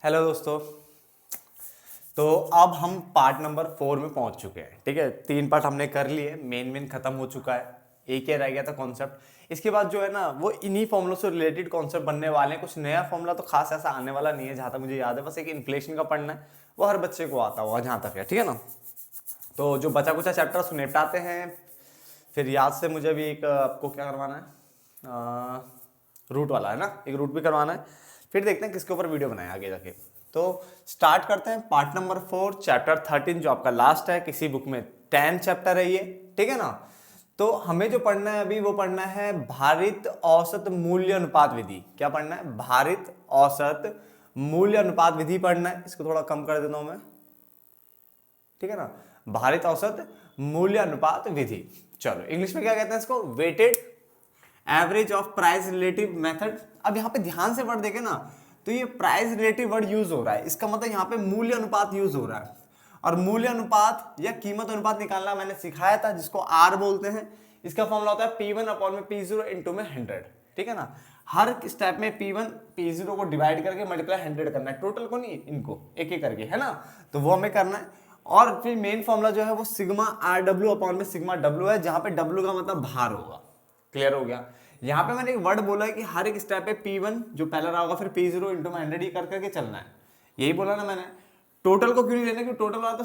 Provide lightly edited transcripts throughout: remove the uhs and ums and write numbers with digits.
Hello दोस्तों। तो अब हम पार्ट नंबर 4 में पहुंच चुके हैं। ठीक है, 3 पार्ट हमने कर लिए, मेन खत्म हो चुका है, एक ही रह गया था कॉन्सेप्ट। इसके बाद जो है ना वो इन्हीं फॉर्मूलों से रिलेटेड कॉन्सेप्ट बनने वाले हैं। कुछ नया फॉर्मूला तो खास ऐसा आने वाला नहीं है जहां तक मुझे याद है, बस एक इन्फ्लेशन का पढ़ना है, वो हर बच्चे को आता होगा जहां तक है। ठीक है ना, तो जो बचा कुचा चैप्टर उसको निपटाते हैं। फिर याद से मुझे भी एक आपको क्या करवाना है, रूट वाला है ना, एक रूट भी करवाना है। फिर देखते हैं किसके ऊपर वीडियो बनाए आगे जाके। तो स्टार्ट करते हैं पार्ट नंबर 4 चैप्टर 13 जो आपका लास्ट है। किसी बुक में 10 चैप्टर है ये, ठीक है ना। तो हमें जो पढ़ना है अभी वो पढ़ना है भारित औसत मूल्य अनुपात विधि। क्या पढ़ना है? भारित औसत मूल्य अनुपात विधि पढ़ना है। इसको थोड़ा कम कर देता हूं मैं, ठीक है ना। भारित औसत मूल्य अनुपात विधि। चलो इंग्लिश में क्या कहते हैं इसको? Weighted average of price relative method. अब यहाँ पे ध्यान से वर्ड देखे ना तो ये प्राइस रिलेटिव वर्ड यूज हो रहा है, इसका मतलब यहाँ पे मूल्य अनुपात यूज हो रहा है। और मूल्य अनुपात या कीमत अनुपात निकालना मैंने सिखाया था, जिसको आर बोलते हैं। इसका फॉर्मूला होता है P1 अपॉन में P0 इंटू में 100। ठीक है ना, हर स्टेप में P1 P0 को डिवाइड करके मल्टीप्लाई 100 करना है, टोटल को नहीं, इनको एक एक करके, है ना। तो वो हमें करना है। और फिर मेन फॉर्मूला जो है वो सिग्मा RW अपॉन में सिग्मा W है, जहां पे W का मतलब भार होगा। क्लियर हो गया। यहां पे मैंने एक वर्ड बोला है कि हर एक स्टेप पे P1 जो पहला रहा होगा, फिर P0 इंटू में 100 ये कर करके चलना है। यही बोला ना मैंने। टोटल को क्यों नहीं लेना? क्योंकि टोटल वाला तो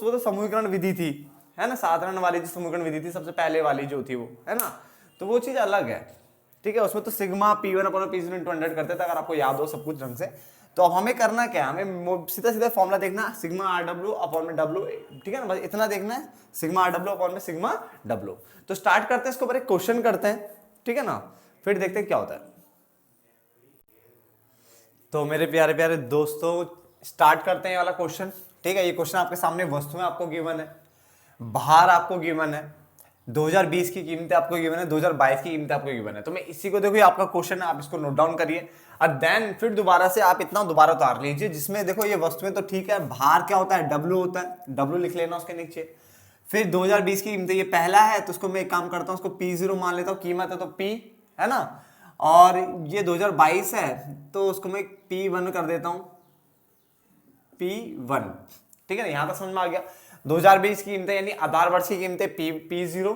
वो तो समूहीकरण विधि थी, है ना। साधारण वाली जो समूहीकरण विधि थी, सबसे पहले वाली जो थी वो, है ना। तो वो चीज अलग है, ठीक है। उसमें तो sigma P1 upon P0 into 100 करते थे, अगर आपको याद हो सब कुछ ढंग से। तो अब हमें करना क्या है? हमें सीधा सीधा फॉर्मूला देखना, सिग्मा RW अपॉन में W, ठीक है ना, बस इतना देखना है, सिग्मा RW अपॉन में सिग्मा W। तो स्टार्ट करते हैं, इसके ऊपर एक क्वेश्चन करते हैं, ठीक है ना, फिर देखते हैं क्या होता है। तो मेरे प्यारे प्यारे दोस्तों स्टार्ट करते हैं ये वाला क्वेश्चन, ठीक है। ये क्वेश्चन आपके सामने वस्तुएं आपको गिवन है, भार आपको गिवन है, 2020 की कीमतें आपको गिवन है, 2022 की कीमतें आपको गिवन है। तो मैं इसी को, देखो ये आपका क्वेश्चन है, आप इसको नोट डाउन करिए और देन फिर दोबारा से आप इतना दोबारा उतार लीजिए, जिसमें देखो ये वस्तुएं तो ठीक है, भार क्या होता है? W होता है, W लिख लेना उसके नीचे। फिर 2020 की कीमतें, ये पहला है तो उसको मैं एक काम करता हूं, उसको P0 मान लेता हूं, कीमत है तो P, है ना। और ये 2022 है तो उसको मैं P1 कर देता हूं, P1, ठीक है ना। यहां तक समझ में आ गया। 2020 की कीमतें यानी आधार वर्ष की कीमतें P0,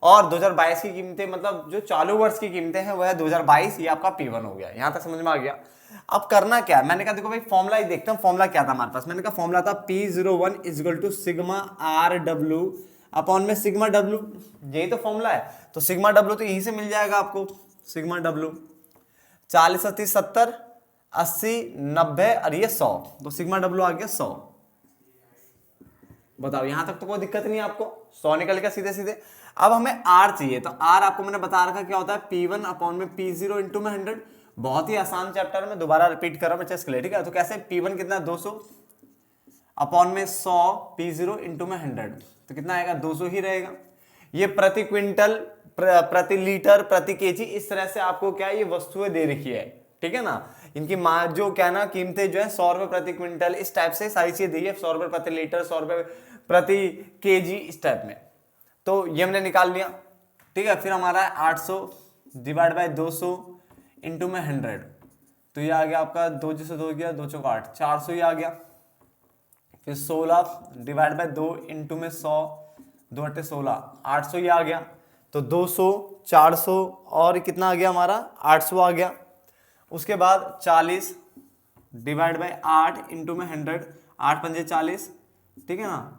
और 2022 की कीमतें मतलब जो चालू वर्ष की कीमतें हैं वह है 2022, ये आपका P1 हो गया। यहां तक समझ में आ गया। अब करना क्या है? मैंने कहा देखो भाई फॉर्मूला ही देखते हैं, फॉर्मूला क्या था हमारे पास। मैंने कहा फॉर्मूला था P01 equal to sigma RW upon में सिग्मा W, यही तो फॉर्मूला है। तो सिग्मा W तो यहीं से मिल जाएगा आपको, सिग्मा W 40 30 70 80 90 और ये 100, तो सिग्मा W आ गया 100। बताओ यहां तक तो कोई दिक्कत नहीं है आपको, 100 निकल गया सीधे सीधे। अब हमें R चाहिए, तो R आपको मैंने बता रखा क्या होता है, P1 अपॉन में P0 इंटू में 100। बहुत ही आसान चैप्टर में दोबारा रिपीट कर रहा हूं बच्चे के लिए, ठीक है। तो कैसे? P1 कितना? 200 अपॉन में 100 P0 इंटू में 100, तो कितना आएगा? 200 ही रहेगा। ये प्रति क्विंटल, प्रति लीटर, प्रति केजी, इस तरह से आपको क्या ये वस्तुएं दे रखी है, ठीक है ना। इनकी जो क्या ना कीमतें जो है 100 रुपए प्रति क्विंटल, इस टाइप से सारी चीजें दी है, 100 रुपए प्रति लीटर, 100 रुपए प्रति केजी, इस टाइप में। तो ये हमने निकाल लिया, ठीक है। फिर हमारा है 800 डिवाइड बाय 200 इंटू में 100, तो ये आ गया आपका 2 से 2 गया, 2 चौक 8, 400 ही आ गया। फिर 16 डिवाइड बाय 2 इंटू में 100, 2 अट्ठे 16, 800 ही आ गया। तो 200 400 और कितना आ गया हमारा? 800 आ गया। उसके बाद 40 डिवाइड बाय 8 इंटू में 100, 8 पंजे 40, ठीक है ना,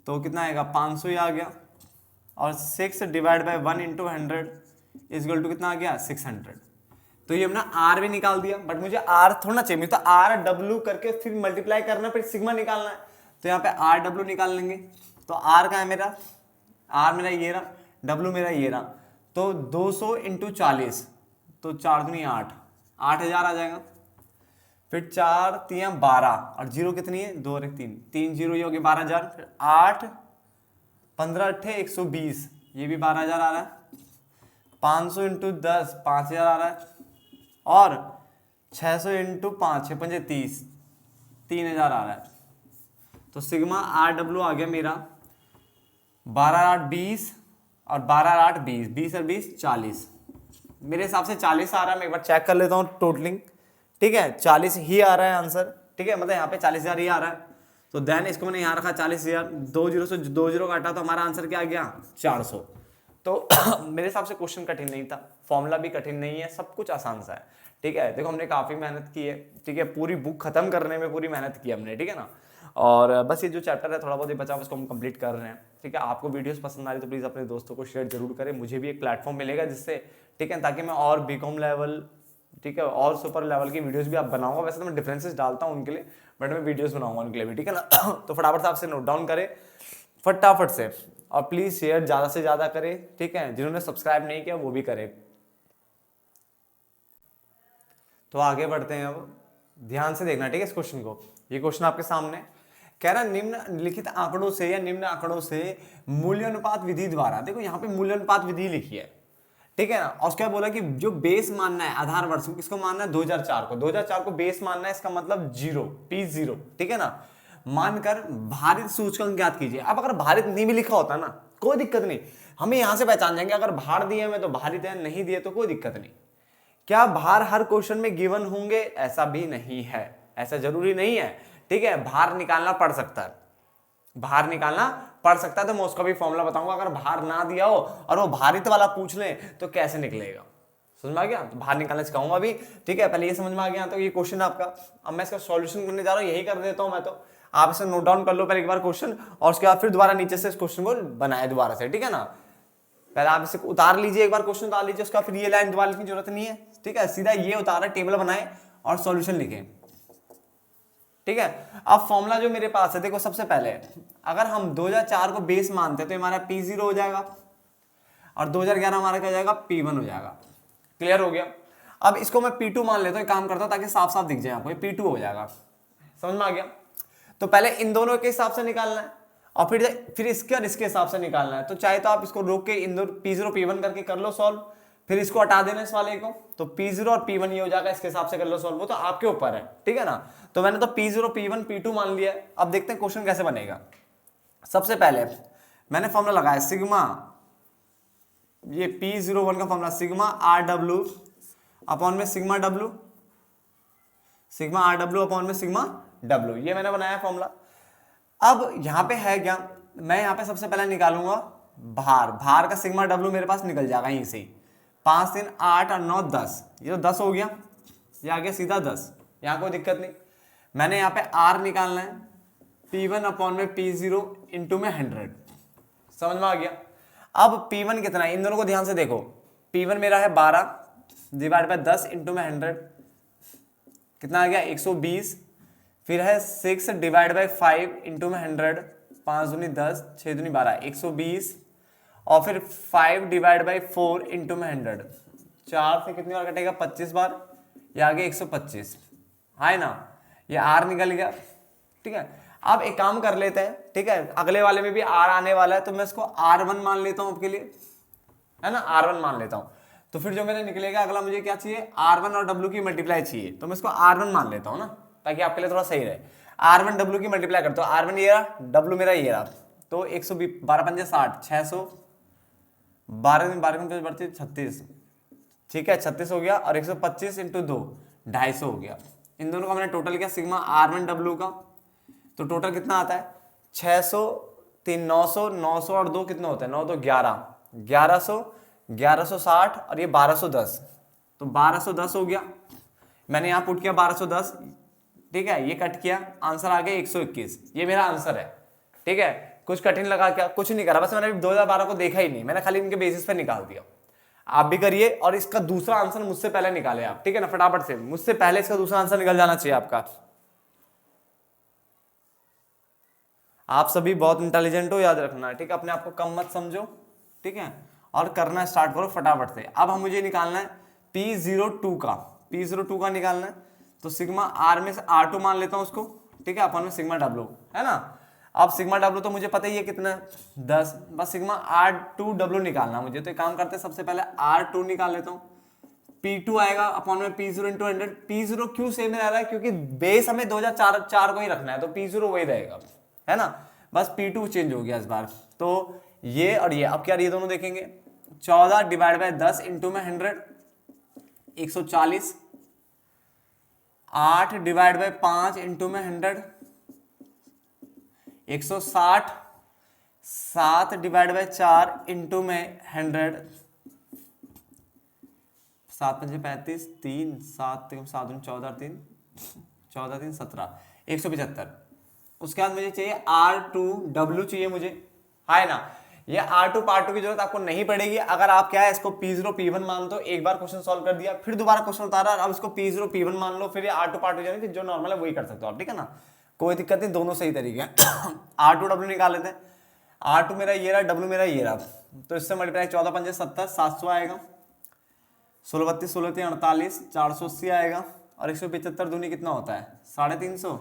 तो कितना आएगा? 500 ही आ गया। और 6 divide by 1 into 100 equal to कितना आ गया? 600। तो ये हमने R भी निकाल दिया, बट मुझे R थोड़ा ना चाहिए, मुझे तो RW करके फिर मल्टीप्लाई करना, फिर सिग्मा निकालना है। तो यहाँ पे RW निकाल लेंगे। तो R का है मेरा, R मेरा ये रहा, W मेरा ये रहा। तो 200 इंटू 40, तो 4 दूनी 8, 8000 आ जाएगा। फिर 4 3 12 और जीरो कितनी है? 2 और 1 3, 3 जीरो ये हो गया 12000। फिर 8 15 अट्ठे 120, ये भी 12000 आ रहा है। 500 इंटू 10 5000 आ रहा है। और 600 इंटू 5 6 पंजे 30, 3000 आ रहा है। तो सिग्मा RW आ गया मेरा 12 8 20 और 12 8 20, 20 और 20 40, मेरे हिसाब से 40 आ रहा है। मैं एक बार चेक कर लेता हूँ टोटलिंग, ठीक है, 40 ही आ रहा है आंसर, ठीक है, मतलब यहाँ पे 40,000 ये आ रहा है, तो देन इसको मैंने यहाँ रखा 40,000, 2 जीरो से 2 जीरो काटा तो हमारा आंसर क्या आ गया 400। तो मेरे हिसाब से क्वेश्चन कठिन नहीं था, फॉर्मूला भी कठिन नहीं है, सब कुछ आसान सा है। ठीक है, देखो हमने काफी मेहनत की है, ठीक है, पूरी बुक खत्म करने में पूरी मेहनत की हमने, ठीक है ना। और बस ये जो चैप्टर है थोड़ा बहुत ही बचा उसको हम कंप्लीट कर रहे हैं। ठीक है, आपको वीडियोस पसंद आ रही तो प्लीज अपने दोस्तों को शेयर जरूर करें, मुझे भी एक प्लेटफॉर्म मिलेगा जिससे, ठीक है, ताकि मैं और बीकॉम लेवल, ठीक है, और सुपर लेवल की वीडियोस भी आप बनाऊंगा। वैसे तो मैं डिफरेंसेस डालता हूँ उनके लिए, बट मैं वीडियोस बनाऊंगा उनके लिए भी, ठीक है ना। तो फटाफट से आपसे नोट डाउन करें फटाफट से, और प्लीज शेयर ज्यादा से ज्यादा करें, ठीक है, जिन्होंने सब्सक्राइब नहीं किया वो भी करें। तो आगे बढ़ते हैं, अब ध्यान से देखना, ठीक है, इस क्वेश्चन को। ये क्वेश्चन आपके सामने कह रहा निम्नलिखित आंकड़ों से या निम्न आंकड़ों से मूल्यानुपात विधि द्वारा, देखो यहाँ पे मूल्यानुपात विधि लिखी है, ठीक है ना। और उसके बाद बोला कि जो बेस मानना है आधार वर्ष को, किसको मानना है 2004 को, 2004 को बेस मानना है, इसका मतलब 0 P0, ठीक है ना। मानकर भारित सूचकांक ज्ञात कीजिए। अब अगर भारित नहीं भी लिखा होता ना कोई दिक्कत नहीं, हमें यहां से पहचान जाएंगे, अगर भार दिए हमें तो भारित है, नहीं दिए तो कोई दिक्कत नहीं। क्या भार हर क्वेश्चन में गिवन होंगे? ऐसा भी नहीं है, ऐसा जरूरी नहीं है, ठीक है। भार निकालना पड़ सकता है, भार निकालना पड़ सकता है, तो मैं उसका भी फॉर्मूला बताऊंगा। अगर भार ना दिया हो और वो भारित वाला पूछ ले तो कैसे निकलेगा, समझ में आ गया। तो भार निकालना सिखाऊंगा अभी, ठीक है, पहले ये समझ में आ गया। तो ये क्वेश्चन आपका, अब मैं इसका सॉल्यूशन करने जा रहा हूँ, यही कर देता हूँ मैं, तो आप इसे नोट डाउन कर लो पहले एक बार क्वेश्चन, और उसके बाद फिर दोबारा नीचे से इस क्वेश्चन को बनाए दोबारा से, ठीक है ना। पहले आप इसे उतार लीजिए, एक बार क्वेश्चन उतार लीजिए, उसका फिर ये लाइन दोबारा लिखने की जरूरत नहीं है, ठीक है, सीधा ये उतारा, टेबल बनाए और सॉल्यूशन लिखें, ठीक है। अब फॉर्मूला जो मेरे पास है, देखो सबसे पहले अगर हम 2004 को बेस मानते हैं तो हमारा P0 हो जाएगा, और 2011 हमारा क्या हो जाएगा P1 हो जाएगा। क्लियर हो गया। अब इसको मैं P2 मान लेता हूँ, एक काम करता हूँ ताकि साफ साफ दिख जाए आपको, ये P2 हो जाएगा, समझ में आ गया। तो पहले इन दोनों के हिसाब से निकालना है, और फिर इसके और इसके हिसाब से निकालना है। तो चाहे तो आप इसको रोक के इन दोनों P0 P1 करके कर लो सॉल्व, फिर इसको हटा देना इस वाले को, तो P0 और P1 ये हो जाएगा, इसके हिसाब से कर लो सॉल्व, वो तो आपके ऊपर है, ठीक है ना। तो मैंने तो P0 P1 P2 मान लिया है। अब देखते हैं क्वेश्चन कैसे बनेगा। सबसे पहले मैंने फॉर्मूला लगाया सिग्मा, ये P01 का फॉर्मूला सिग्मा RW अपॉन में sigma W, sigma RW upon में सिग्मा W, ये मैंने बनाया फॉर्मूला। अब यहां पे है क्या, मैं यहां पे सबसे पहले निकालूंगा भार, भार का सिग्मा W मेरे पास निकल जाएगा यहीं से, 5 3 8 और 9 10, ये तो 10 हो गया, ये आ गया सीधा 10, यहाँ कोई दिक्कत नहीं। मैंने यहाँ पे R निकालना है, P1 अपॉन में P0 इंटू में 100, समझ में आ गया। अब P1 कितना है, इन दोनों को ध्यान से देखो, P1 मेरा है 12 डिवाइड बाय 10 इंटू में 100, कितना आ गया 120, फिर है 6 डिवाइड बाई 5 इंटू में 100, 5 दूनी 10 6 दूनी 12 120, और फिर 5 डिवाइड बाई 4 इंटू में 100, 4 से कितनी बार कटेगा 25 बार, ये आ गया 125, है ना, ये R निकल गया, ठीक है। अब एक काम कर लेते हैं, ठीक है, अगले वाले में भी R आने वाला है, तो मैं इसको R1 मान लेता हूं आपके लिए, है ना, R1 मान लेता हूं। तो फिर जो मेरे निकलेगा अगला, मुझे क्या चाहिए R1 और W की मल्टीप्लाई चाहिए, तो मैं इसको R1 मान लेता हूं ना, ताकि आपके लिए थोड़ा सही रहे। R1 W की मल्टीप्लाई करता हूं, R1 ये रहा, W मेरा ये रहा, तो 112 पंजे 60, 600, 12 12 बढ़ती 36, ठीक है 36 हो गया, और 125 इंटू 2 250 हो गया। इन दोनों का मैंने टोटल किया सिग्मा R1 W का, तो टोटल कितना आता है 600 3 900, 900 और 2 कितना होता है 9 तो 11, 1100 1160 और ये 1210, तो 1210 हो गया। मैंने यहाँ पुट किया 1210, ठीक है, ये कट किया, आंसर आ गया 121, ये मेरा आंसर है, ठीक है। कुछ कठिन लगा क्या, कुछ नहीं करा, बस मैंने 2012 को देखा ही नहीं, मैंने खाली इनके बेसिस पे निकाल दिया। आप भी करिए, और इसका दूसरा आंसर मुझसे पहले निकाले आप, ठीक है ना, फटाफट से मुझसे पहले इसका दूसरा आंसर निकल जाना चाहिए आपका। आप सभी बहुत इंटेलिजेंट हो, याद रखना, ठीक है, अपने आप को कम मत समझो, ठीक है, और करना स्टार्ट करो फटाफट से। अब हम मुझे निकालना है P02 का, P02 का निकालना है, तो सिग्मा R में से R2 मान लेता हूं उसको, ठीक है, अपन में सिग्मा W, है ना। अब सिग्मा W तो मुझे पता ही है कितना है 10, बस सिग्मा R2W निकालना मुझे, तो एक काम करते हैं सबसे पहले R2 निकाल लेता हूँ, P2 आएगा अपॉन में P0 इंटू 100, P0 क्यों सेम रह रहा है, क्योंकि बेस हमें 2004 को ही रखना है, तो P0 वही रहेगा, है ना, बस P2 चेंज हो गया इस बार। तो ये और ये, अब क्या ये दोनों देखेंगे, 14 डिवाइड बाय 10 इंटू में 100, 140, 8 डिवाइड बाई 5 इंटू में 100, 160, 7 डिवाइड बाई 4 इंटू में 100, 7 5 35, 3 7 7 14 3 14 3 17, 175। उसके बाद मुझे चाहिए R2W चाहिए मुझे, है ना। ये R2 पार्ट 2 की जरूरत आपको नहीं पड़ेगी अगर आप क्या है इसको P0 P1 मान दो, एक बार क्वेश्चन सॉल्व कर दिया, फिर दोबारा क्वेश्चन उतारा, अब इसको P0 P1 मान लो, फिर ये R2 पार्ट 2 जाने जो नॉर्मल है वही कर सकते हो आप, ठीक है ना, कोई दिक्कत नहीं, दोनों सही तरीके हैं। R2W निकाल लेते हैं। R2 मेरा ये रहा, W मेरा ये रहा, तो इससे मल्टीप्लाई 14 5 70, 700 आएगा, 16 32 16 3 48, 480 आएगा, और 175 दूनी कितना होता है 350,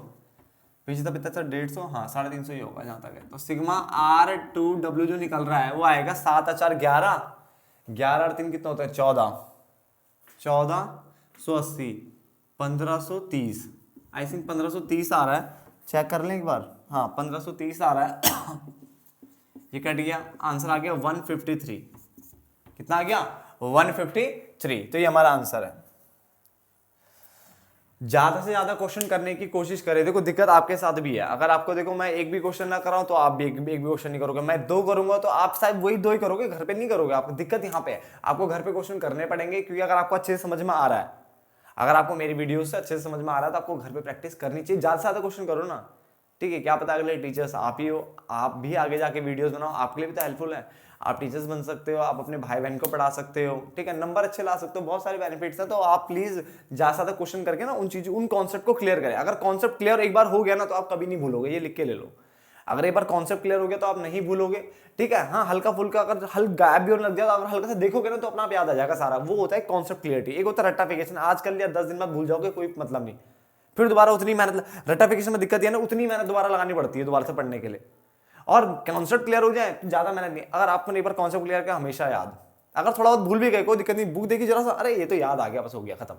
75 75 150, हाँ 350 ही होगा जहां तक है। तो सिग्मा R2W जो निकल रहा है वो आएगा 7 4 11, 11 और 3 कितना होता है 14, 1480, 1530, आई थिंक 1530 आ रहा है, चेक कर लें एक बार, हाँ 1530 आ रहा है। ये कट गया, आंसर आ गया 153, कितना आ गया 153, तो ये हमारा आंसर है। ज्यादा से ज्यादा क्वेश्चन करने की कोशिश करें, देखो दिक्कत आपके साथ भी है, अगर आपको देखो मैं एक भी क्वेश्चन ना कराऊं तो आप भी एक भी क्वेश्चन नहीं करोगे, मैं 2 करूंगा तो आप शायद वही 2 ही करोगे, घर पे नहीं करोगे। आपको दिक्कत यहाँ पे है, आपको घर पे क्वेश्चन करने पड़ेंगे, क्योंकि अगर आपको अच्छे से समझ में आ रहा है, अगर आपको मेरी वीडियो से अच्छे से समझ में आ रहा है तो आपको घर पे प्रैक्टिस करनी चाहिए, ज्यादा से ज्यादा क्वेश्चन करो ना, ठीक है। क्या पता अगले टीचर्स आप ही हो, आप भी आगे जाके वीडियोस बनाओ, आपके लिए भी तो हेल्पफुल है, आप टीचर्स बन सकते हो, आप अपने भाई बहन को पढ़ा सकते हो, ठीक है, नंबर अच्छे ला सकते हो, बहुत सारे बेनिफिट्स हैं। तो आप प्लीज ज्यादा से ज्यादा क्वेश्चन करके ना उन चीजों उन कॉन्सेप्ट को क्लियर करें। अगर कॉन्सेप्ट क्लियर एक बार हो गया ना तो आप कभी नहीं भूलोगे, ये लिख के ले लो, अगर एक बार कॉन्सेप्ट क्लियर हो गया तो आप नहीं भूलोगे, ठीक है। हाँ हल्का फुल्का अगर गायब भी होने लग जाए, अगर हल्का से देखोगे ना तो अपना आप याद आ जाएगा सारा, वो होता है कॉन्सेप्ट क्लियरिटी। एक होता है रट्टाफिकेशन, आज कर लिया 10 दिन बाद भूल जाओगे, कोई मतलब नहीं, फिर दोबारा उतनी मेहनत, रट्टाफिकेशन में दिक्कत है ना, उतनी मेहनत दोबारा लगानी पड़ती है दोबारा से पढ़ने के लिए। और कॉन्सेप्ट क्लियर हो जाए ज्यादा मेहनत नहीं, अगर आपको एक बार कॉन्सेप्ट क्लियर किया हमेशा याद, अगर थोड़ा बहुत भूल भी गए कोई दिक्कत नहीं, बुक देखी जरा सा, अरे ये तो याद आ गया, बस हो गया खत्म।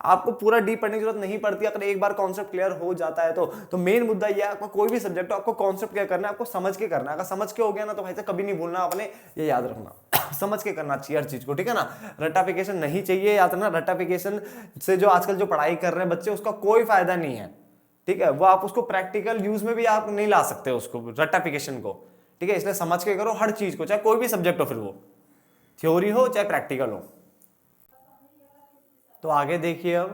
आपको पूरा डीप पढ़ने की जरूरत नहीं पड़ती अगर एक बार कॉन्सेप्ट क्लियर हो जाता है तो मेन मुद्दा यह है, आपको कोई भी सब्जेक्ट हो आपको कॉन्सेप्ट क्लियर करना है, आपको समझ के करना है। अगर समझ के हो गया ना तो भाई से कभी नहीं भूलना आपने, ये याद रखना। समझ के करना चाहिए हर चीज को, ठीक है ना, रट्टाफिकेशन नहीं चाहिए, याद रखना। रट्टाफिकेशन से जो आजकल जो पढ़ाई कर रहे हैं बच्चे, उसका कोई फायदा नहीं है, ठीक है, वो आप उसको प्रैक्टिकल यूज में भी आप नहीं ला सकते उसको, रट्टाफिकेशन को, ठीक है। इसलिए समझ के करो हर चीज को, चाहे कोई भी सब्जेक्ट हो, फिर वो थ्योरी हो चाहे प्रैक्टिकल हो। तो आगे देखिए अब,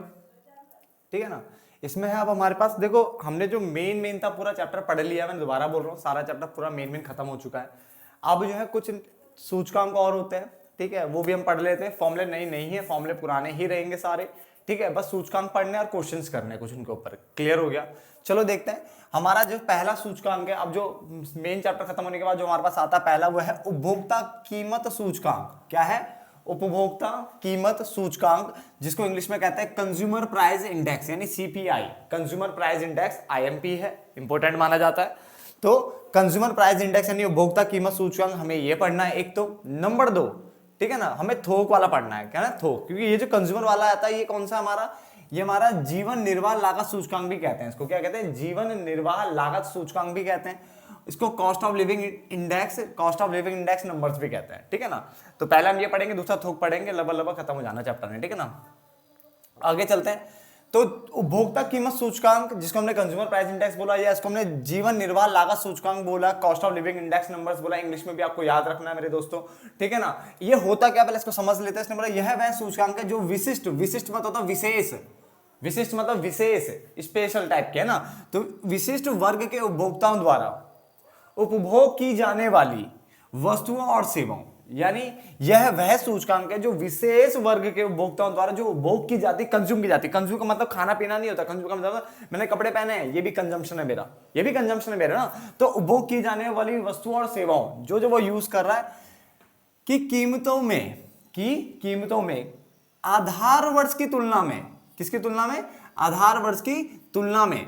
ठीक है ना, इसमें है अब हमारे पास, देखो हमने जो मेन था पूरा चैप्टर पढ़ लिया, मैं दोबारा बोल रहा हूँ, सारा चैप्टर पूरा मेन खत्म हो चुका है। अब जो है कुछ सूचकांक और होते हैं, ठीक है, वो भी हम पढ़ लेते हैं। फॉर्मूले नहीं है, फॉर्मूले पुराने ही रहेंगे सारे, ठीक है, बस सूचकांक पढ़ने और क्वेश्चंस करने कुछ उनके ऊपर, क्लियर हो गया। चलो देखते हैं हमारा जो पहला सूचकांक है, अब जो मेन चैप्टर खत्म होने के बाद जो हमारे पास आता है पहला, वो है उपभोक्ता कीमत सूचकांक। क्या है? उपभोक्ता कीमत सूचकांक, जिसको इंग्लिश में कहते हैं कंज्यूमर प्राइस इंडेक्स, यानी CPI, consumer price index, IMP है, इंपॉर्टेंट माना जाता है। तो कंज्यूमर प्राइस इंडेक्स यानी उपभोक्ता कीमत सूचकांक हमें ये पढ़ना है एक तो। नंबर 2, ठीक है ना, हमें थोक वाला पढ़ना है, क्या ना, थोक, क्योंकि ये जो कंज्यूमर वाला आता है ये कौन सा हमारा, ये हमारा जीवन निर्वाह लागत सूचकांक भी कहते हैं इसको। क्या कहते हैं? जीवन निर्वाह लागत सूचकांक भी कहते हैं इसको। Cost of living index, cost of living index numbers भी कहते हैं, ठीक है ना। तो पहले हम ये पढ़ेंगे, दूसरा थोक पढ़ेंगे, लगभग खत्म हो जाना चैप्टर में, ठीक है ना। आगे चलते हैं। तो उपभोक्ता कीमत सूचकांक, जिसको हमने कंज्यूमर प्राइस इंडेक्स बोला, या इसको हमने जीवन निर्वाह लागत सूचकांक बोला, cost of living index numbers बोला, इंग्लिश में भी आपको याद रखना है मेरे दोस्तों, ठीक है ना। ये होता क्या, पहले इसको समझ लेते हैं। इसने बोला यह वह सूचकांक है जो विशिष्ट, विशिष्ट मतलब होता विशेष, विशिष्ट मतलब विशेष, स्पेशल टाइप के, है ना। तो विशिष्ट वर्ग के उपभोक्ताओं द्वारा उपभोग की जाने वाली वस्तुओं और सेवाओं, यानी यह वह सूचकांक है जो विशेष वर्ग के उपभोक्ताओं द्वारा जो उपभोग की जाती, कंज्यूम की जाती। कंज्यूम का मतलब खाना पीना नहीं होता, कंज्यूम का मतलब मैंने कपड़े पहने हैं, ये भी कंजम्पशन है मेरा, ये भी कंजम्पशन है मेरा ना। तो उपभोग की जाने वाली वस्तुओं और सेवाओं जो वो यूज कर रहा है कि कीमतों में आधार वर्ष की तुलना में, किसकी तुलना में? आधार वर्ष की तुलना में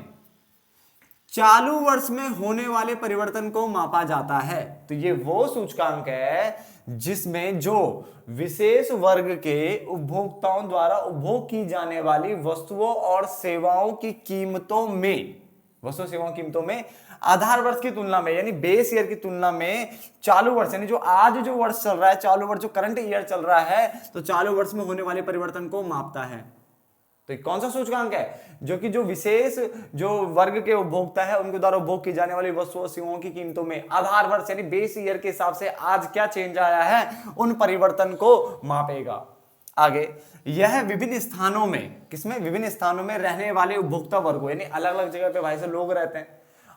चालू वर्ष में होने वाले परिवर्तन को मापा जाता है। तो ये वो सूचकांक है जिसमें जो विशेष वर्ग के उपभोक्ताओं द्वारा उपभोग की जाने वाली वस्तुओं और सेवाओं की कीमतों में, वस्तु सेवाओं कीमतों में आधार वर्ष की तुलना में, यानी बेस ईयर की तुलना में चालू वर्ष, यानी जो आज जो वर्ष चल रहा है, चालू वर्ष जो करंट ईयर चल रहा है, तो चालू वर्ष में होने वाले परिवर्तन को मापता है। तो ये कौन सा सूचकांक है? जो कि जो विशेष जो वर्ग के उपभोक्ता है उनके द्वारा उपभोग की जाने वाली वस्तुओं सेवाओं की कीमतों में आधार वर्ष यानी बेस ईयर के हिसाब से आज क्या चेंज आया है उन परिवर्तन को मापेगा। आगे, यह विभिन्न स्थानों में, किसमें? विभिन्न स्थानों में रहने वाले उपभोक्ता वर्गों, यानी अलग अलग जगह पे भाई से लोग रहते हैं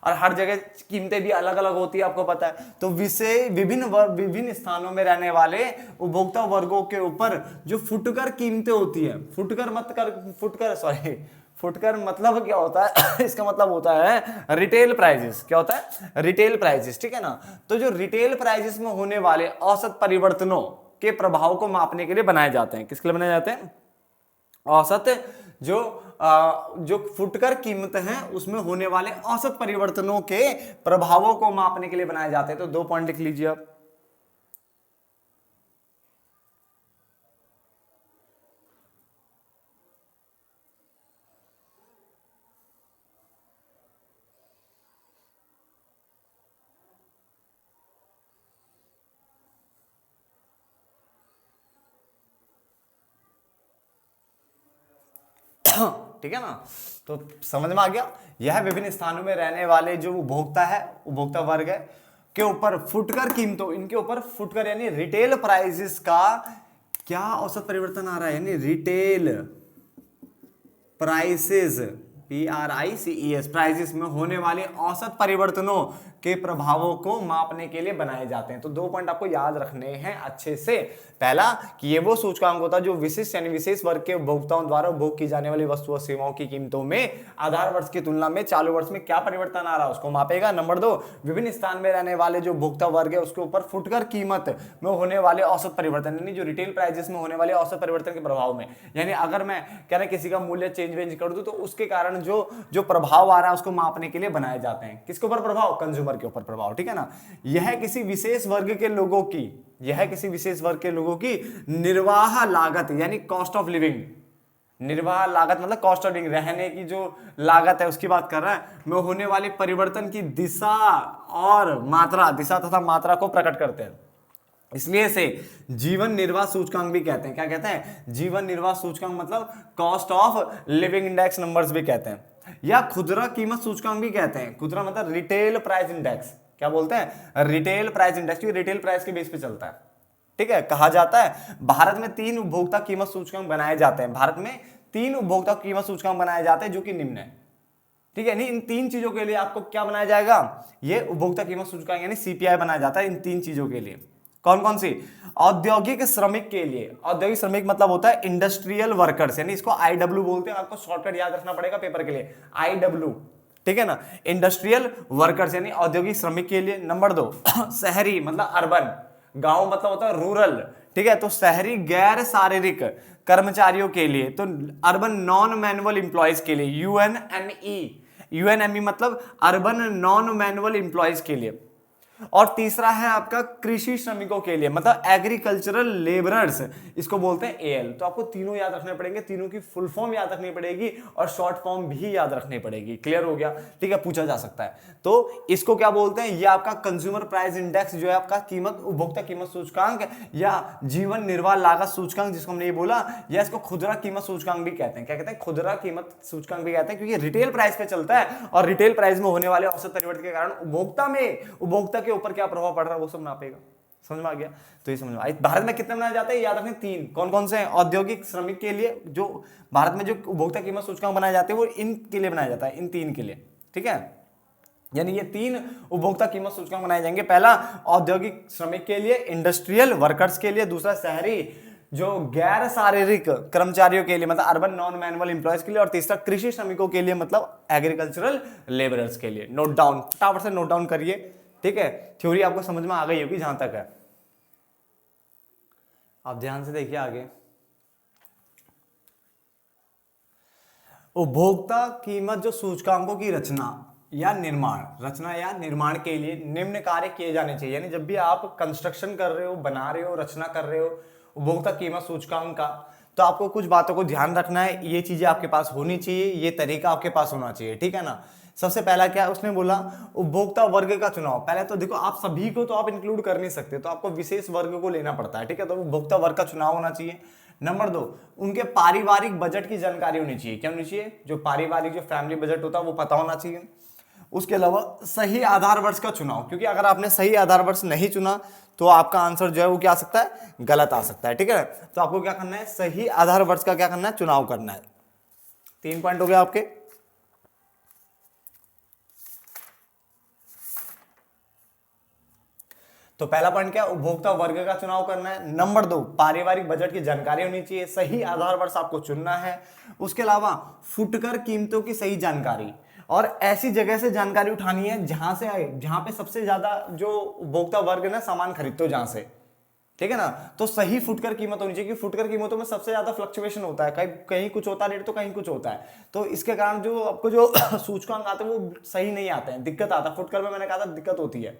और हर जगह कीमतें भी अलग अलग होती है, आपको पता है। तो विभिन्न स्थानों में रहने वाले उपभोक्ता वर्गों के ऊपर जो फुटकर कीमतें होती है, फुटकर मतलब क्या होता है? इसका मतलब होता है रिटेल प्राइजेस। क्या होता है? रिटेल प्राइजेस, ठीक है ना। तो जो रिटेल प्राइजेस में होने वाले औसत परिवर्तनों के प्रभाव को मापने के लिए बनाए जाते हैं। किसके लिए बनाए जाते हैं? औसत जो फुटकर कीमत है उसमें होने वाले औसत परिवर्तनों के प्रभावों को मापने के लिए बनाए जाते हैं। तो 2 पॉइंट लिख लीजिए आप। ठीक है ना। तो समझ में आ गया। यह विभिन्न स्थानों में रहने वाले जो उपभोक्ता है, उपभोक्ता वर्ग है के ऊपर फुटकर कीमतों, इनके ऊपर फुटकर यानी रिटेल प्राइसेस का क्या औसत परिवर्तन आ रहा है, यानी रिटेल प्राइसेस, PRICES, प्राइसेस में होने वाले औसत परिवर्तनों के प्रभावों को मापने के लिए बनाए जाते हैं। तो 2 पॉइंट आपको याद रखने हैं अच्छे से। पहला कि ये वो सूचकांक होता है जो विशिष्ट यानी विशेष वर्ग के उपभोक्ताओं द्वारा उपभोग की जाने वाली वस्तु और सेवाओं की कीमतों में आधार वर्ष की तुलना में चालू वर्ष में क्या परिवर्तन आ रहा है उसको मापेगा। नंबर 2, विभिन्न स्थान में रहने वाले जो उपभोक्ता वर्ग है उसके ऊपर फुटकर कीमत में होने वाले औसत परिवर्तन, यानी जो रिटेल प्राइजेस में होने वाले औसत परिवर्तन के प्रभाव में, यानी अगर मैं कह रहा किसी का मूल्य चेंज वेंज कर दूं तो उसके कारण जो प्रभाव आ रहा है उसको मापने के लिए बनाए जाते हैं। किसके ऊपर प्रभाव? कंज्यूमर के ऊपर प्रभाव, ठीक है ना। यह किसी विशेष वर्ग के लोगों की निर्वाह लागत यानी कॉस्ट ऑफ लिविंग, निर्वाह लागत मतलब कॉस्ट ऑफ लिविंग, रहने की जो लागत है उसकी बात कर रहा है, में होने वाले परिवर्तन की दिशा तथा मात्रा को प्रकट करते हैं। इसलिए इसे जीवन निर्वाह सूचकांक भी कहते हैं। क्या कहते हैं? जीवन निर्वाह सूचकांक मतलब cost of living index numbers भी कहते हैं, या खुदरा कीमत सूचकांक भी कहते हैं। खुदरा मतलब रिटेल प्राइस इंडेक्स। क्या बोलते हैं? रिटेल प्राइस इंडेक्स, क्योंकि रिटेल प्राइस के बेस पे चलता है, ठीक है। कहा जाता है भारत में 3 उपभोक्ता कीमत सूचकांक बनाए जाते हैं। भारत में 3 उपभोक्ता कीमत सूचकांक बनाए जाते हैं जो कि निम्न है, ठीक है। नहीं, इन 3 चीजों के लिए आपको क्या बनाया जाएगा? ये उपभोक्ता कीमत सूचकांक यानी CPI बनाया जाता है इन 3 चीजों के लिए। कौन कौन सी? औद्योगिक श्रमिक के लिए, औद्योगिक श्रमिक मतलब होता है इंडस्ट्रियल वर्कर्स, यानी इसको IW बोलते हैं। आपको शॉर्टकट याद रखना पड़ेगा पेपर के लिए, IW, ठीक है ना। इंडस्ट्रियल वर्कर्स यानी औद्योगिक श्रमिक के लिए। नंबर 2, शहरी मतलब अर्बन, गांव मतलब होता है रूरल, ठीक है। तो शहरी गैर शारीरिक कर्मचारियों के लिए, तो अर्बन नॉन मैनुअल एम्प्लॉयज के लिए UNME मतलब अर्बन नॉन मैनुअल एम्प्लॉयज के लिए। और तीसरा है आपका कृषि श्रमिकों के लिए, मतलब एग्रीकल्चरल लेबरर्स, इसको बोलते हैं AL। तो आपको तीनों याद रखने पड़ेंगे, तीनों की फुल फॉर्म याद रखनी पड़ेगी और शॉर्ट फॉर्म भी याद रखनी पड़ेगी। क्लियर हो गया? ठीक है, पूछा जा सकता है। तो इसको क्या बोलते हैं? ये आपका कंज्यूमर प्राइस इंडेक्स जो है आपका कीमत, उपभोक्ता कीमत सूचकांक या जीवन निर्वाह लागत सूचकांक जिसको हमने ये बोला, या इसको खुदरा कीमत सूचकांक भी कहते हैं। क्या कहते हैं? खुदरा कीमत सूचकांक भी कहते हैं, क्योंकि रिटेल प्राइस पे चलता है और रिटेल प्राइस में होने वाले औसत परिवर्तन के कारण उपभोक्ता के ऊपर क्या प्रभाव पड़ रहा है वो सब नापेगा। समझ में आ गया? तो ये समझ में आया। भारत में कितने बनाए जाते हैं याद रखने? 3। कौन कौन से हैं? औद्योगिक श्रमिक के लिए, जो भारत में जो उपभोक्ता कीमत सूचकांक बनाए जाते हैं वो इनके लिए बनाया जाता है, इन 3 के लिए, ठीक है। यानी ये 3 उपभोक्ता कीमत सूचकांक बनाए जाएंगे। पहला औद्योगिक श्रमिक के लिए, इंडस्ट्रियल वर्कर्स के लिए। दूसरा शहरी जो गैर शारीरिक कर्मचारियों के लिए मतलब अर्बन नॉन मैनुअल एम्प्लॉयज के लिए। और तीसरा कृषि श्रमिकों के लिए मतलब एग्रीकल्चरल लेबरर्स के लिए। नोट डाउन, फटाफट से नोट डाउन करिए, ठीक है। थ्योरी आपको समझ में आ गई होगी जहां तक है। आप ध्यान से देखिए आगे। उपभोक्ता कीमत जो सूचकांकों की रचना या निर्माण के लिए निम्न कार्य किए जाने चाहिए। यानी जब भी आप कंस्ट्रक्शन कर रहे हो, बना रहे हो, रचना कर रहे हो उपभोक्ता कीमत सूचकांक का, तो आपको कुछ बातों को ध्यान रखना है। ये चीजें आपके पास होनी चाहिए, ये तरीका आपके पास होना चाहिए, ठीक है ना। सबसे पहला क्या उसने बोला? उपभोक्ता वर्ग का चुनाव। पहले तो देखो, आप सभी को तो आप इंक्लूड कर नहीं सकते, तो आपको विशेष वर्ग को लेना पड़ता है, ठीक है। तो उपभोक्ता वर्ग का चुनाव होना चाहिए। नंबर 2, उनके पारिवारिक बजट की जानकारी होनी चाहिए। क्या होनी चाहिए? जो पारिवारिक जो फैमिली बजट होता है वो पता होना चाहिए। उसके अलावा सही आधार वर्ष का चुनाव, क्योंकि अगर आपने सही आधार वर्ष नहीं चुना तो आपका आंसर जो है वो क्या आ सकता है? गलत आ सकता है। ठीक है, तो आपको क्या करना है? सही आधार वर्ष का क्या करना है? चुनाव करना है। 3 पॉइंट हो गया आपके। तो पहला पॉइंट क्या? उपभोक्ता वर्ग का चुनाव करना है। नंबर 2, पारिवारिक बजट की जानकारी होनी चाहिए, सही आधार वर्ष आपको चुनना है। उसके अलावा फुटकर कीमतों की सही जानकारी, और ऐसी जगह से जानकारी उठानी है जहां पे सबसे ज्यादा जो उपभोक्ता वर्ग ना सामान खरीदते हो जहां से, ठीक है ना। तो सही फुटकर कीमत होनी चाहिए, कि फुटकर कीमतों में सबसे ज्यादा फ्लक्चुएशन होता है, कहीं कहीं कुछ होता है रेट तो कहीं कुछ होता है। तो इसके कारण जो आपको जो सूचकांक आते हैं वो सही नहीं आते हैं, दिक्कत आता है। फुटकर में मैंने कहा था दिक्कत होती है,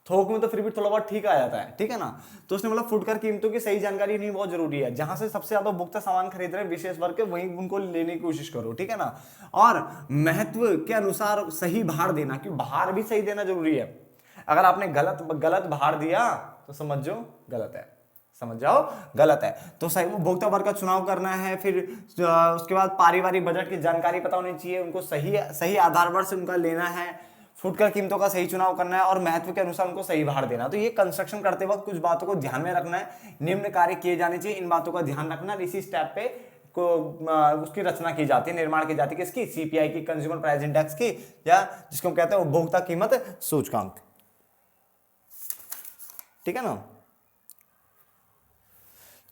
थोक में तो फिर भी थोड़ा बहुत ठीक आ जाता है, ठीक है ना। तो उसने बोला फुटकर कीमतों की सही जानकारी नहीं बहुत जरूरी है, जहां से सबसे ज्यादा उपभोक्ता सामान खरीद रहे हैं विशेष वर्ग के, वहीं उनको लेने की कोशिश करो, ठीक है ना। और महत्व के अनुसार सही भार देना, क्योंकि भार भी सही देना जरूरी है। अगर आपने गलत भार दिया तो समझ जाओ गलत है, समझ जाओ गलत है। तो सही उपभोक्ता वर्ग का चुनाव करना है। फिर उसके बाद पारिवारिक बजट की जानकारी पता होनी चाहिए, उनको सही आधार वर्ष से उनका लेना है, फुटकर कीमतों का सही चुनाव करना है, और महत्व के अनुसार उनको सही भार देना। तो ये कंस्ट्रक्शन करते वक्त कुछ बातों को ध्यान में रखना है, निम्न कार्य किए जाने चाहिए, इन बातों का ध्यान रखना। इसी स्टेप पे को उसकी रचना की जाती है, निर्माण की जाती है, किसकी? सीपीआई की, कंज्यूमर प्राइस इंडेक्स की, या जिसको हम कहते हैं उपभोक्ता कीमत सूचकांक, ठीक है ना।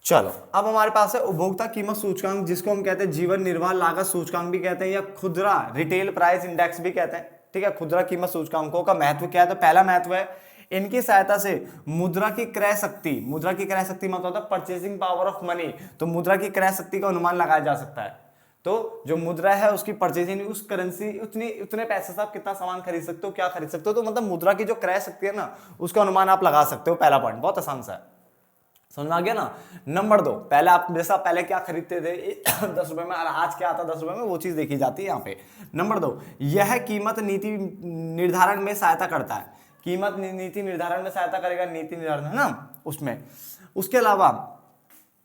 चलो अब हमारे पास है उपभोक्ता कीमत सूचकांक, जिसको हम कहते हैं जीवन निर्वाह लागत सूचकांक भी कहते हैं, या खुदरा रिटेल प्राइस इंडेक्स भी कहते हैं, ठीक है। खुदरा कीमत सूचकांकों का महत्व क्या है? तो पहला महत्व है, इनकी सहायता से मुद्रा की क्रय शक्ति मतलब होता है परचेसिंग पावर ऑफ मनी, तो मुद्रा की क्रय शक्ति का अनुमान लगाया जा सकता है। तो जो मुद्रा है उसकी परचेसिंग, उस करेंसी उतने पैसे से आप कितना सामान खरीद सकते हो, क्या खरीद सकते हो, तो मतलब मुद्रा की जो क्रय शक्ति है ना उसका अनुमान आप लगा सकते हो। पहला पॉइंट बहुत आसान सा है, समझ में आ गया ना। नंबर 2, पहले आप जैसा पहले क्या खरीदते थे 10 रुपए में, और आज क्या आता 10 रुपए में, वो चीज देखी जाती है यहाँ पे। नंबर 2, यह कीमत नीति निर्धारण में सहायता करता है, कीमत नीति निर्धारण में सहायता करेगा, नीति निर्धारण है ना उसमें। उसके अलावा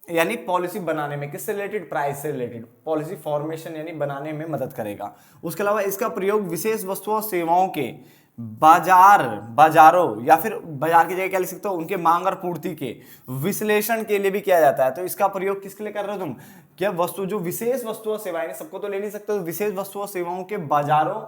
यानी पॉलिसी बनाने में, किससे रिलेटेड? प्राइस से रिलेटेड, पॉलिसी फॉर्मेशन यानी बनाने में मदद करेगा। उसके अलावा इसका प्रयोग विशेष वस्तुओं और सेवाओं के बाजारों या फिर बाजार की जगह क्या लिख सकते हो, उनके मांग और पूर्ति के विश्लेषण के लिए भी किया जाता है। तो इसका प्रयोग किसके लिए कर रहे हो तुम? क्या वस्तु, जो विशेष वस्तु और सेवाएं, सबको तो ले नहीं सकते, तो विशेष वस्तु और सेवाओं के बाजारों,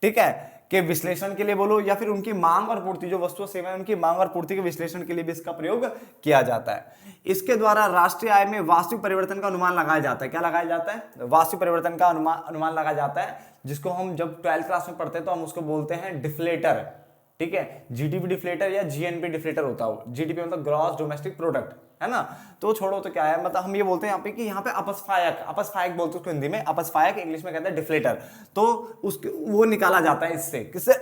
ठीक है, के विश्लेषण के लिए बोलो, या फिर उनकी मांग और पूर्ति, जो वस्तु और सेवाएं उनकी मांग और पूर्ति के विश्लेषण के लिए भी इसका प्रयोग किया जाता है। इसके द्वारा राष्ट्रीय आय में वास्तविक परिवर्तन का अनुमान लगाया जाता है। क्या लगाया जाता है? वास्तविक परिवर्तन का अनुमान लगाया जाता है, जिसको हम जब 12th क्लास में पढ़ते हैं तो हम उसको बोलते हैं डिफ्लेटर, ठीक है। जीडीपी डिफ्लेटर या जीएनपी डिफ्लेटर होता है। जीडीपी मतलब ग्रॉस डोमेस्टिक प्रोडक्ट, है ना। तो छोड़ो, तो क्या है, मतलब हम ये बोलते हैं यहाँ पे कि यहाँ पे अपस्फायक बोलते हैं उसको हिंदी में, अपस्फायक, इंग्लिश में कहते हैं डिफ्लेटर। तो उसके वो निकाला जाता है इससे, किससे?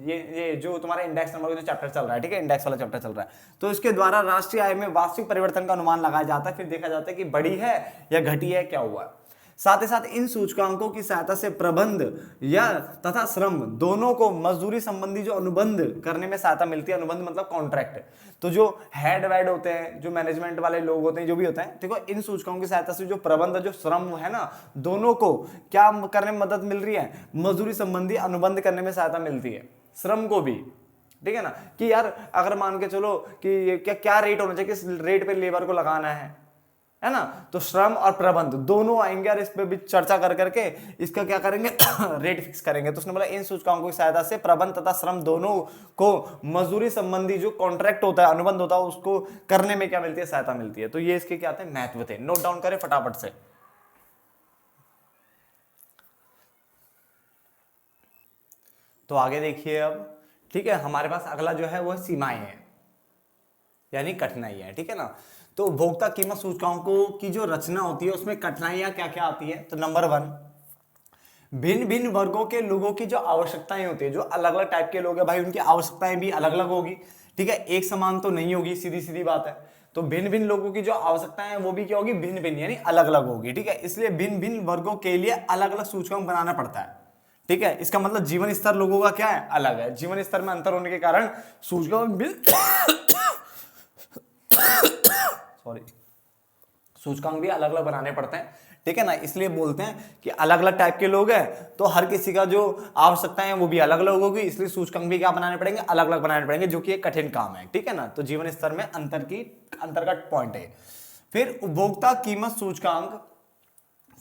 ये जो तुम्हारा इंडेक्स नंबर जो चैप्टर चल रहा है, ठीक है, इंडेक्स वाला चैप्टर चल रहा है, तो इसके द्वारा राष्ट्रीय आय में वास्तविक परिवर्तन का अनुमान लगाया जाता है। फिर देखा जाता है कि बढ़ी है या घटी है, क्या हुआ है। साथ ही साथ इन सूचकांकों की सहायता से प्रबंध या तथा श्रम दोनों को मजदूरी संबंधी जो अनुबंध करने में सहायता मिलती है। अनुबंध मतलब कॉन्ट्रैक्ट। तो जो हेड वेड होते हैं, जो मैनेजमेंट वाले लोग होते हैं, जो भी होते हैं, देखो इन सूचकांकों की सहायता से जो प्रबंध, जो श्रम है ना, दोनों को क्या करने में मदद मिल रही है? मजदूरी संबंधी अनुबंध करने में सहायता मिलती है, श्रम को भी, ठीक है ना। कि यार अगर मान के चलो कि क्या रेट होना चाहिए, किस रेट पे लेबर को लगाना है ना, तो श्रम और प्रबंध दोनों आएंगे और इस पे भी चर्चा कर करके इसका क्या करेंगे? रेट फिक्स करेंगे। तो उसने बोला इन सूचकांकों की सहायता से प्रबंध तथा श्रम दोनों को मजदूरी संबंधी जो कॉन्ट्रैक्ट होता है, अनुबंध होता है, उसको करने में क्या मिलती है? सहायता मिलती है। तो ये इसके क्या आते हैं? महत्व थे। नोट डाउन करें फटाफट से। तो आगे देखिए अब, ठीक है, हमारे पास अगला जो है वो सीमाएं हैं, यानी कठिनाई है, ठीक है ना। तो उपभोक्ता कीमत सूचकांकों की जो रचना होती है उसमें कठिनाइयां क्या क्या आती है? तो नंबर 1, भिन्न भिन्न वर्गों के लोगों की जो आवश्यकताएं होती है, जो अलग अलग टाइप के लोग हैं भाई, उनकी आवश्यकताएं भी अलग अलग होगी, ठीक है, एक समान तो नहीं होगी, सीधी सीधी बात है। तो भिन्न भिन्न लोगों की जो आवश्यकताएं हैं वो भी क्या होगी? भिन्न भिन्न यानी अलग अलग होगी, ठीक है। इसलिए भिन्न भिन्न वर्गों के लिए अलग अलग सूचकांक बनाना पड़ता है, ठीक है। इसका मतलब जीवन स्तर लोगों का क्या है? अलग है। जीवन स्तर में अंतर होने के कारण सूचकांक भी सूचकांक भी अलग अलग बनाने पड़ते हैं, ठीक है ना। इसलिए बोलते हैं कि अलग अलग टाइप के लोग हैं, तो हर किसी का जो आवश्यकताएं हैं वो भी अलग अलग होगी, इसलिए सूचकांक भी क्या बनाने पड़ेंगे, अलग अलग बनाने पड़ेंगे, जो कि एक कठिन काम है, ठीक है ना। तो जीवन स्तर में अंतर का पॉइंट है। फिर उपभोक्ता कीमत सूचकांक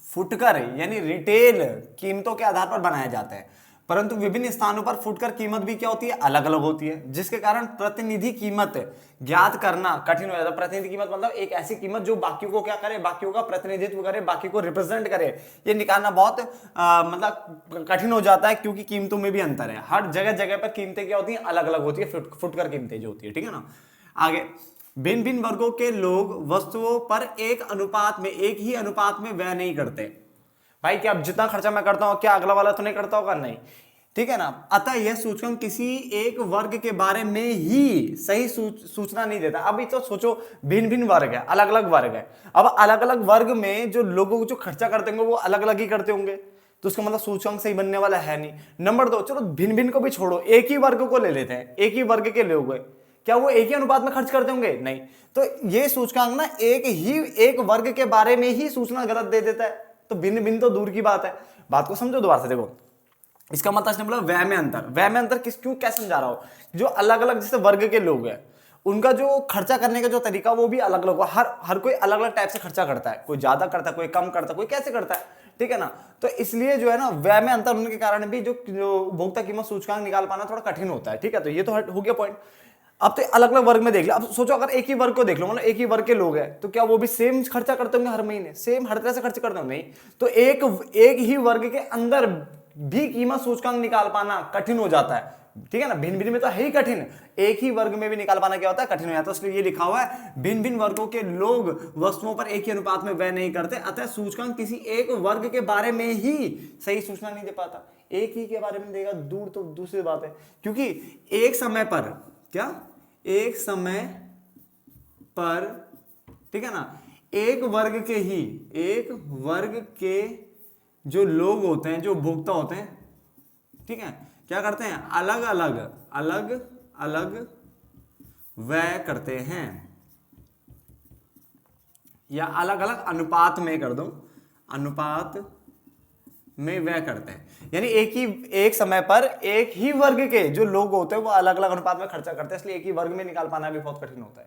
फुटकर यानी रिटेल कीमतों के आधार पर बनाए जाते हैं, परंतु विभिन्न स्थानों पर फुटकर कीमत भी क्या होती है, अलग अलग होती है, जिसके कारण प्रतिनिधि कीमत ज्ञात करना कठिन हो जाता है। प्रतिनिधि कीमत मतलब एक ऐसी कीमत जो बाकियों को क्या करे, बाकियों का प्रतिनिधित्व करे, बाकी को रिप्रेजेंट करे, ये निकालना बहुत मतलब कठिन हो जाता है, क्योंकि कीमतों में भी अंतर है। हर जगह जगह पर कीमतें क्या होती है, अलग अलग होती है, फुटकर कीमतें जो होती है, ठीक है ना। आगे, भिन्न भिन्न वर्गों के लोग वस्तुओं पर एक ही अनुपात में व्यय नहीं करते। भाई क्या अब जितना खर्चा मैं करता हूं क्या अगला वाला तो नहीं करता होगा, नहीं, ठीक है ना। अतः यह सूचकांक किसी एक वर्ग के बारे में ही सही सूचना नहीं देता। अभी तो सोचो भिन्न भिन्न वर्ग है, अलग अलग वर्ग है, अब अलग अलग वर्ग में जो लोगों जो खर्चा करते होंगे वो अलग अलग ही करते होंगे, तो उसका मतलब सूचकांक सही बनने वाला है नहीं। नंबर 2, चलो भिन्न भिन्न को भी छोड़ो, एक ही वर्ग को ले लेते हैं, एक ही वर्ग के लोग, क्या वो एक ही अनुपात में खर्च करते होंगे, नहीं। तो ये सूचकांक ना एक वर्ग के बारे में ही सूचना गलत दे देता है, तो भिन्न भिन्न तो दूर की बात है। बात को समझो दोबारा से, देखो इसका मतलब बोला व्यय में अंतर क्या समझा रहा हूं, जो अलग अलग जैसे वर्ग के लोग हैं उनका जो खर्चा करने का जो तरीका वो भी अलग अलग, हर कोई अलग अलग टाइप से खर्चा करता है, कोई ज्यादा करता है, कोई कम करता है, कोई कैसे करता है, ठीक है ना। तो इसलिए जो है ना व्यय में अंतर होने के कारण भी जो उपभोक्ता कीमत सूचकांक निकाल पाना थोड़ा कठिन होता है, ठीक है। तो ये तो हो गया पॉइंट। अब तो अलग अलग वर्ग में देख लो, अब सोचो अगर एक ही वर्ग को देख लो, मतलब एक ही वर्ग के लोग हैं, तो क्या वो भी सेम खर्चा करते होंगे हर महीने, सेम हर तरह से खर्च करते होंगे, नहीं। तो एक ही वर्ग के अंदर भी कीमत सूचकांक निकाल पाना कठिन हो जाता है, ठीक है ना। भिन्न भिन्न में तो है ही कठिन, एक ही वर्ग में भी निकाल पाना क्या होता है, कठिन हो जाता है। इसलिए ये लिखा हुआ है भिन्न भिन्न वर्गों के लोग वस्तुओं पर एक ही अनुपात में व्यय नहीं करते, अतः सूचकांक किसी एक वर्ग के बारे में ही सही सूचना नहीं दे पाता। एक ही के बारे में देगा दूर तो दूसरी बात है, क्योंकि एक समय पर ठीक है ना, एक वर्ग के जो लोग होते हैं, जो उपभोक्ता होते हैं, ठीक है, क्या करते हैं, अलग अलग व्यय करते हैं, या अलग अलग अनुपात में कर दो, अनुपात में व्यय करते हैं। यानी एक समय पर एक ही वर्ग के जो लोग होते हैं वो अलग अलग अनुपात में खर्चा करते हैं, इसलिए एक ही वर्ग में निकाल पाना भी बहुत कठिन होता है।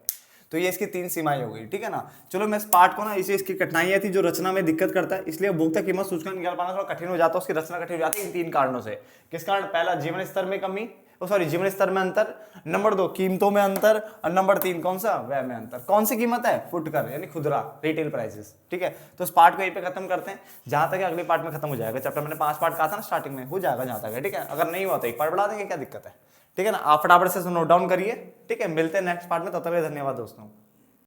तो ये इसकी 3 सीमाएं हो गई, ठीक है ना। चलो मैं इस पार्ट को ना, इसे इसकी कठिनाइयां थी जो रचना में दिक्कत करता है, इसलिए उपभोक्ता कीमत सूचकांक निकाल पाना थोड़ा कठिन हो जाता है, उसकी रचना कठिन हो जाती है इन 3 कारणों से। किस कारण, पहला जीवन स्तर में कमी, जीवन स्तर में अंतर, नंबर 2 कीमतों में अंतर, और नंबर 3 कौन सा, व्यय में अंतर। कौन सी कीमत है, फुटकर यानी खुदरा, रिटेल प्राइसेस, ठीक है। तो इस पार्ट को यहीं पे खत्म करते हैं, जहां तक अगले पार्ट में खत्म हो जाएगा। चैप्टर मैंने 5 पार्ट कहा था ना स्टार्टिंग में, हो जाएगा जहां तक है, ठीक है। अगर नहीं हुआ तो एक पार्ट बढ़ा देंगे, क्या दिक्कत है, ठीक है ना। आप फटाफट से नोट डाउन करिए, ठीक है। मिलते हैं नेक्स्ट पार्ट में, तब तक के लिए धन्यवाद दोस्तों।